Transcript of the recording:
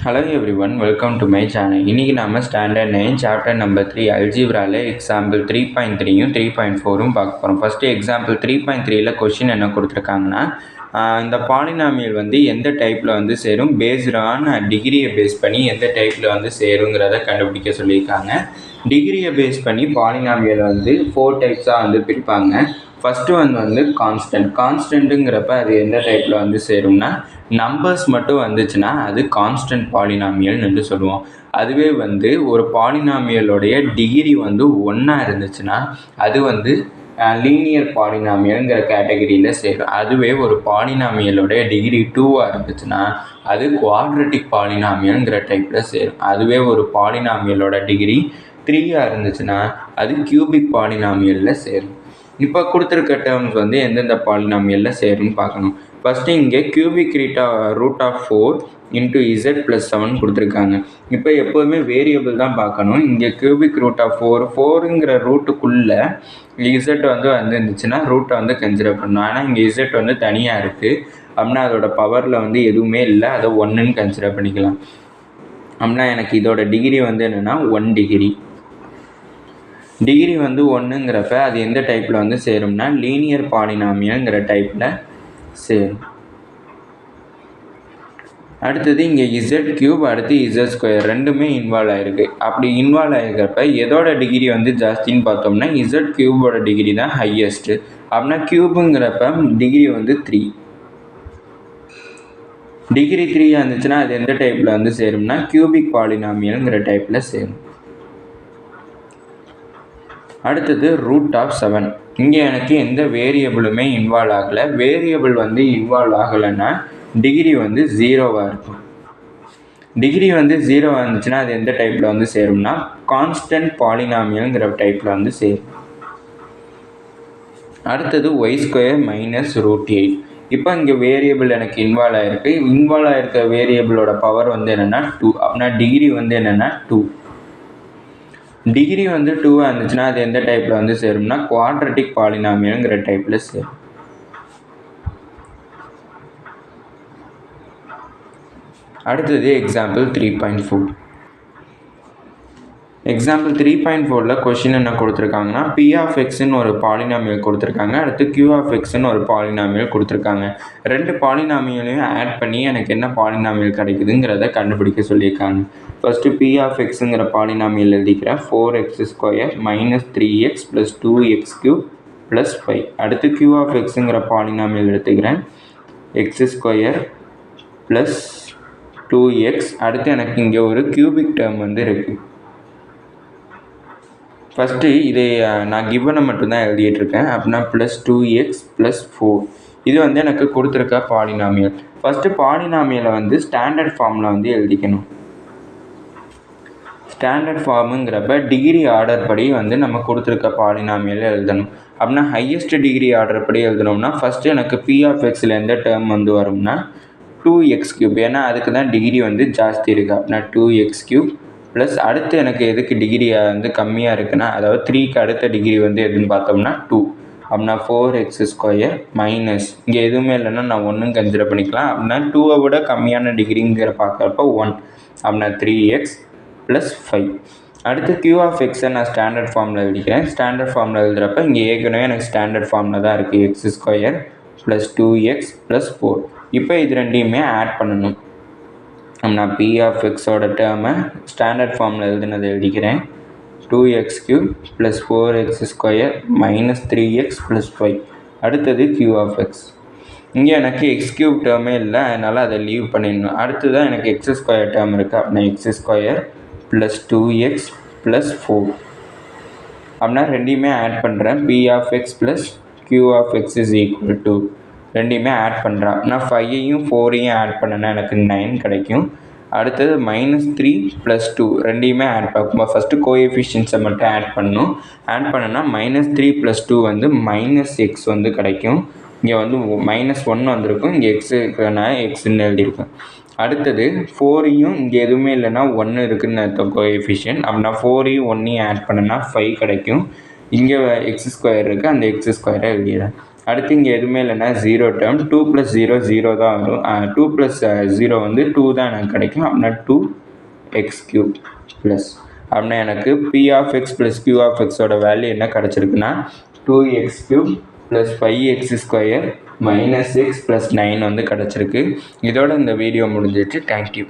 Hello everyone, welcome to my channel. இன்னைக்கு நாம standard 9 chapter number 3 அல்ஜிப்ரால example 3.3யும் 3.4ம் பார்க்க போகிறோம். ஃபஸ்ட்டு எக்ஸாம்பிள் 3.3ல கொஷின் என்ன கொடுத்துருக்காங்கன்னா, இந்த பாலினாமியல் வந்து எந்த டைப்பில் வந்து சேரும், பேஸ்டான டிகிரியை பேஸ் பண்ணி எந்த டைப்பில் வந்து சேருங்கிறத கண்டுபிடிக்க சொல்லியிருக்காங்க. டிகிரியை பேஸ் பண்ணி பாலினாமியல் வந்து 4 டைப்ஸாக வந்து பிரிப்பாங்க. ஃபஸ்ட்டு வந்து கான்ஸ்டன்ட்டுங்கிறப்ப அது எந்த டைப்பில் வந்து சேரும்னா, நம்பர்ஸ் மட்டும் வந்துச்சுன்னா அது கான்ஸ்டன்ட் பாலினாமியல்னு சொல்லுவோம். அதுவே வந்து ஒரு பாலினாமியலோடைய டிகிரி வந்து 1 இருந்துச்சுன்னா அது வந்து லீனியர் பாலினாமியல்ங்கிற கேட்டகரியில் சேரும். அதுவே ஒரு பாலினாமியலோடைய டிகிரி 2 இருந்துச்சுன்னா அது குவாட்ரட்டிக் பாலினாமியல்ங்கிற டைப்பில் சேரும். அதுவே ஒரு பாலினாமியலோட டிகிரி 3 இருந்துச்சுன்னா அது கியூபிக் பாலினாமியலில் சேரும். இப்போ கொடுத்துருக்க டேர்ம்ஸ் வந்து எந்தெந்த பாலினாமியலில் சேரும்னு பார்க்கணும். ஃபஸ்ட்டு இங்கே cubic root of 4 into z plus 7 கொடுத்துருக்காங்க. இப்போ எப்போதுமே வேரியபிள் தான் பார்க்கணும். இங்கே கியூபிக் ரூட் ஆஃப் 4ங்கிற ரூட்டுக்குள்ளே இசட் வந்து இருந்துச்சுன்னா ரூட்டை வந்து கன்சிடர் பண்ணணும். ஆனால் இங்கே இசட் வந்து தனியாக இருக்குது அப்படின்னா அதோட பவரில் வந்து எதுவுமே இல்லை, அதை 1ன்னு கன்சிடர் பண்ணிக்கலாம். அப்படின்னா எனக்கு இதோட டிகிரி வந்து என்னென்னா 1 டிகிரி. டிகிரி வந்து 1ங்கிறப்ப அது எந்த டைப்பில் வந்து சேரும்னா லீனியர் பாலினாமியல்ங்கிற டைப்பில் சேரும். அடுத்தது இங்கே இசட் கியூப் அடுத்து இசட் ஸ்கொயர் ரெண்டுமே இன்வால்வ் ஆகிருக்கு. அப்படி இன்வால்வ் ஆகிருக்கிறப்ப எதோட டிகிரி வந்து ஜாஸ்தின்னு பார்த்தோம்னா இசட் கியூபோட டிகிரி தான் ஹையஸ்ட்டு. அப்படின்னா கியூபுங்கிறப்ப டிகிரி வந்து 3. டிகிரி 3 இருந்துச்சுன்னா அது எந்த டைப்பில் வந்து சேரும்னா கியூபிக் பாலினாமியல்ங்கிற டைப்பில் சேரும். அடுத்தது ரூட் ஆஃப் 7. இங்கே எனக்கு எந்த வேரியபிளுமே இன்வால்வ் ஆகலை. வேரியபிள் வந்து இன்வால்வ் ஆகலைன்னா டிகிரி வந்து 0 இருக்கும். டிகிரி வந்து 0 இருந்துச்சுன்னா அது எந்த டைப்பில் வந்து சேரும்னா கான்ஸ்டன்ட் பாலினாமியல்ங்கிற டைப்பில் வந்து சேரும். அடுத்தது ஒய் ஸ்கொயர் மைனஸ் ரூட் 8. இப்போ இங்கே வேரியபிள் எனக்கு இன்வால்வ் ஆகிருக்கு. இன்வால்வ் ஆகிருக்க வேரியபிளோட பவர் வந்து என்னென்னா 2. அப்படின்னா டிகிரி வந்து என்னென்னா 2. டிகிரி வந்து 2 இருந்துச்சுன்னா அது எந்த டைப்பில் வந்து சேரும்னா குவாட்ரட்டிக் பாலினாமியல்ங்கிற டைப்பில் சேரும். அடுத்தது எக்ஸாம்பிள் 3.4. எக்ஸாம்பிள் 3.4ல் கொஷின் என்ன கொடுத்துருக்காங்கன்னா பி ஆஃப் எக்ஸ்ன்னு ஒரு பாலினாமியல் கொடுத்துருக்காங்க. அடுத்து கியூ ஆஃப் எக்ஸ்ன்னு ஒரு பாலினாமியல் கொடுத்துருக்காங்க. ரெண்டு பாலினாமியலையும் ஆட் பண்ணி எனக்கு என்ன பாலினாமியல் கிடைக்குதுங்கிறத கண்டுபிடிக்க சொல்லியிருக்காங்க. ஃபஸ்ட்டு பி ஆஃப் எக்ஸுங்கிற பாலினாமியல் எழுதிக்கிறேன். 4x² minus 3x plus 2x³ plus 5. அடுத்து கியூ ஆஃப் எக்ஸுங்கிற பாலினாமியல் எடுத்துக்கிறேன். x² plus 2x. அடுத்து எனக்கு இங்கே ஒரு கியூபிக் டேர்ம் வந்து இருக்குது. ஃபஸ்ட்டு இதை நான் கிவனை மட்டும்தான் எழுதிட்டுருக்கேன். அப்படின்னா ப்ளஸ் 2x ப்ளஸ் 4. இது வந்து எனக்கு கொடுத்துருக்க பாலினாமியல். ஃபஸ்ட்டு பாலினாமியலை வந்து ஸ்டாண்டர்ட் ஃபார்மில் வந்து எழுதிக்கணும். ஸ்டாண்டர்ட் ஃபார்முங்கிறப்ப டிகிரி ஆர்டர் படி வந்து நம்ம கொடுத்துருக்க பாலினாமியலை எழுதணும். அப்படின்னா ஹையஸ்ட் டிகிரி ஆர்டர் படி எழுதணும்னா ஃபஸ்ட்டு எனக்கு பி ஆஃப் எக்ஸில் எந்த டேர்ம் வந்து வரும்னா 2x³. ஏன்னா அதுக்கு தான் டிகிரி வந்து ஜாஸ்தி இருக்குது. அப்படின்னா 2x³ ப்ளஸ் அடுத்து எனக்கு எதுக்கு டிகிரி வந்து கம்மியாக இருக்குன்னா அதாவது 3க்கு அடுத்த டிகிரி வந்து எதுன்னு பார்த்தோம்னா 2. அப்படின்னா 4x² மைனஸ் இங்கே எதுவுமே இல்லைன்னா நான் 1ன்னு கன்சிடர் பண்ணிக்கலாம். அப்படின்னா 2வை விட கம்மியான டிகிரிங்கிற பார்க்குறப்ப 1. அப்படின்னா 3x ப்ளஸ் 5. அடுத்து கியூ ஆஃப் எக்ஸை நான் ஸ்டாண்டர்ட் ஃபார்மில் எழுதிக்கிறேன். ஸ்டாண்டர்ட் ஃபார்மில் எழுதுகிறப்ப இங்கே ஏற்கனவே எனக்கு ஸ்டாண்டர்ட் ஃபார்மில் தான் இருக்குது. x² plus 2x plus 4. இப்போ இது ரெண்டையுமே ஆட் பண்ணணும். நான் பி ஆஃப் எக்ஸோட டேர்மை ஸ்டாண்டர்ட் ஃபார்மில் எழுதுனதை எழுதிக்கிறேன். 2x³ plus 4x² minus 3x plus 5. அடுத்தது கியூ ஆஃப் எக்ஸ். இங்கே எனக்கு x³ டேர்மே இல்லை, அதனால் அதை லீவ் பண்ணிடணும். அடுத்து தான் எனக்கு x² டேர்ம் இருக்குது. அப்படின்னா x² ப்ளஸ் 2x ப்ளஸ் 4. அப்படின்னா ரெண்டையுமே ஆட் பண்ணுறேன். P of x plus q of x is equal to ரெண்டையுமே ஆட் பண்ணுறேன். நான் 5ஐயும் 4ஐயும் ஆட் பண்ணேன்னா எனக்கு 9 கிடைக்கும். அடுத்தது மைனஸ் 3 ப்ளஸ் 2 ரெண்டையுமே ஆட் பண்ணும். ஃபஸ்ட்டு கோஎஃபிஷியன்ஸை மட்டும் ஆட் பண்ணணும். ஆட் பண்ணோன்னா மைனஸ் 3 ப்ளஸ் 2 வந்து மைனஸ் எக்ஸ் வந்து கிடைக்கும். இங்கே வந்து மைனஸ் 1 வந்திருக்கும். இங்கே எக்ஸ் இருக்கிறனால எக்ஸ்ன்னு எழுதியிருக்கேன். அடுத்தது 4ஐயும் இங்கே எதுவுமே இல்லைன்னா 1 இருக்குதுன்னு அர்த்தம் கோஎஃபிஷியன்ட். அப்படின்னா 4ஐயும் 1ஐயும் ஆட் பண்ணோன்னா 5 கிடைக்கும். இங்கே x² இருக்குது, அந்த x² எழுதிடுறேன். அடுத்து இங்கே எதுவுமே இல்லைன்னா 0 டேர்ம் 2 + 0 0 தான் வரும். 2 + 0 வந்து 2 தான் எனக்கு கிடைக்கும். அப்படின்னா 2x³ ப்ளஸ் அப்படின்னா எனக்கு p(x) + q(x) வேல்யூ என்ன கிடச்சிருக்குன்னா 2x³ + 5x² - x + 9 வந்து கிடச்சிருக்கு. இதோட இந்த வீடியோ முடிஞ்சிச்சு. தேங்க்யூ.